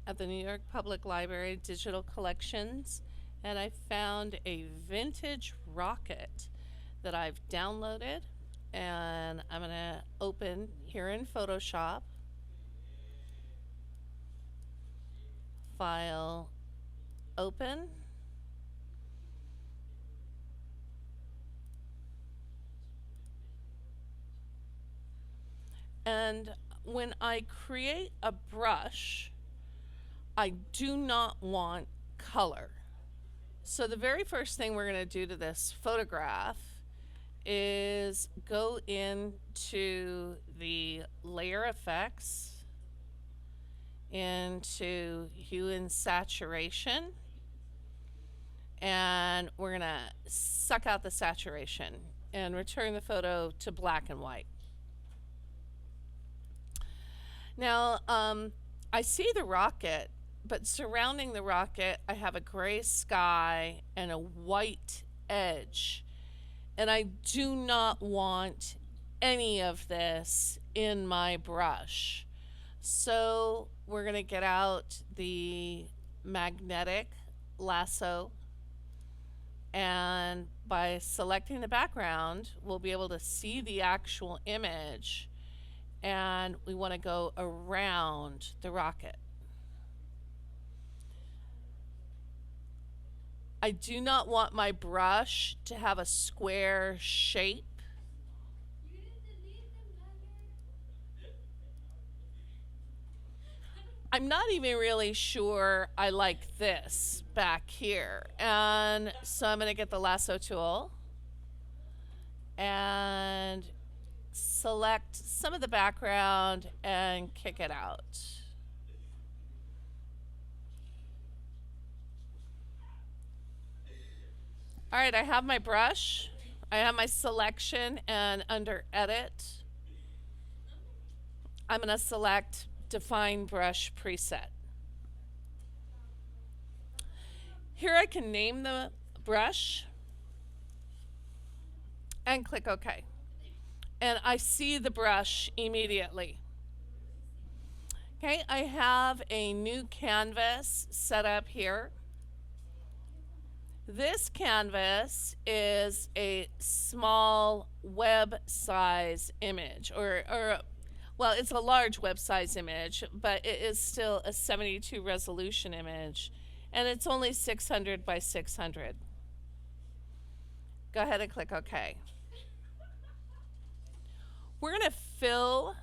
at the New York Public Library Digital Collections, and I found a vintage rocket that I've downloaded, and I'm going to open here in Photoshop. File, open. And when I create a brush, I do not want color. So the very first thing we're going to do to this photograph is go into the layer effects, into hue and saturation, and we're going to suck out the saturation and return the photo to black and white. Now, I see the rocket, but surrounding the rocket, I have a gray sky and a white edge. And I do not want any of this in my brush. So we're going to get out the magnetic lasso, and by selecting the background, we'll be able to see the actual image, and we want to go around the rocket. I do not want my brush to have a square shape. I'm not even really sure I like this back here. And so I'm going to get the lasso tool and select some of the background and kick it out. All right, I have my brush, I have my selection, and under edit, I'm going to select Define Brush Preset. Here I can name the brush and click OK. And I see the brush immediately. Okay, I have a new canvas set up here. This canvas is a small web size image, well, it's a large web size image, but it is still a 72 resolution image, and it's only 600 by 600. Go ahead and click OK. We're going to fill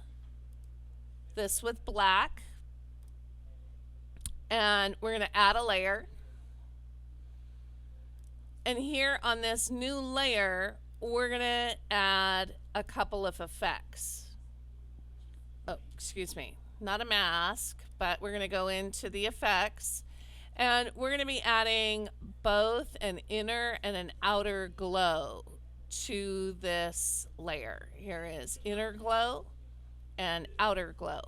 this with black, and we're going to add a layer. And here on this new layer, we're going to add a couple of effects. Oh, excuse me, not a mask, but we're going to go into the effects, and we're going to be adding both an inner and an outer glow to this layer. Here is inner glow and outer glow.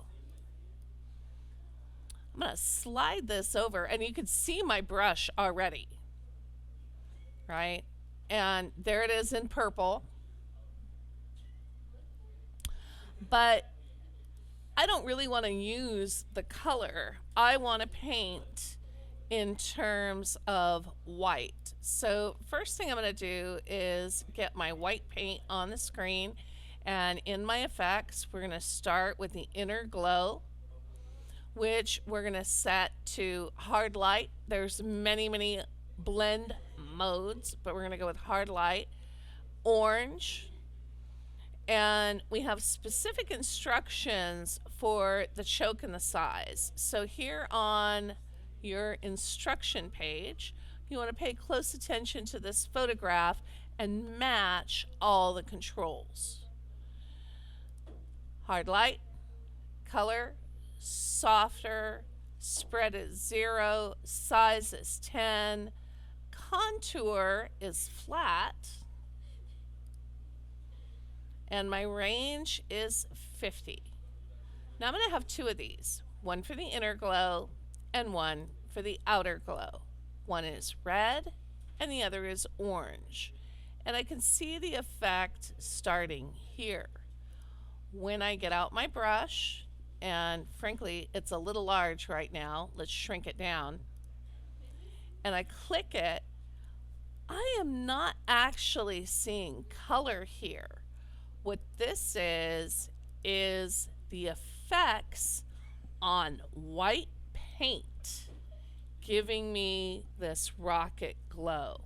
I'm going to slide this over, and you can see my brush already, right? And there it is in purple. But I don't really want to use the color. I want to paint in terms of white. So first thing I'm going to do is get my white paint on the screen, and in my effects we're going to start with the inner glow, which we're going to set to hard light. There's many blend modes, but we're going to go with hard light, orange, and we have specific instructions for the choke and the size. So here on your instruction page, you want to pay close attention to this photograph and match all the controls. Hard light, color, softer, spread is 0, size is 10, contour is flat, and my range is 50. Now I'm going to have two of these, one for the inner glow and one for the outer glow. One is red and the other is orange. And I can see the effect starting here. When I get out my brush and frankly, it's a little large right now. Let's shrink it down. And I click it, I am not actually seeing color here. What this is the effects on white paint giving me this rocket glow.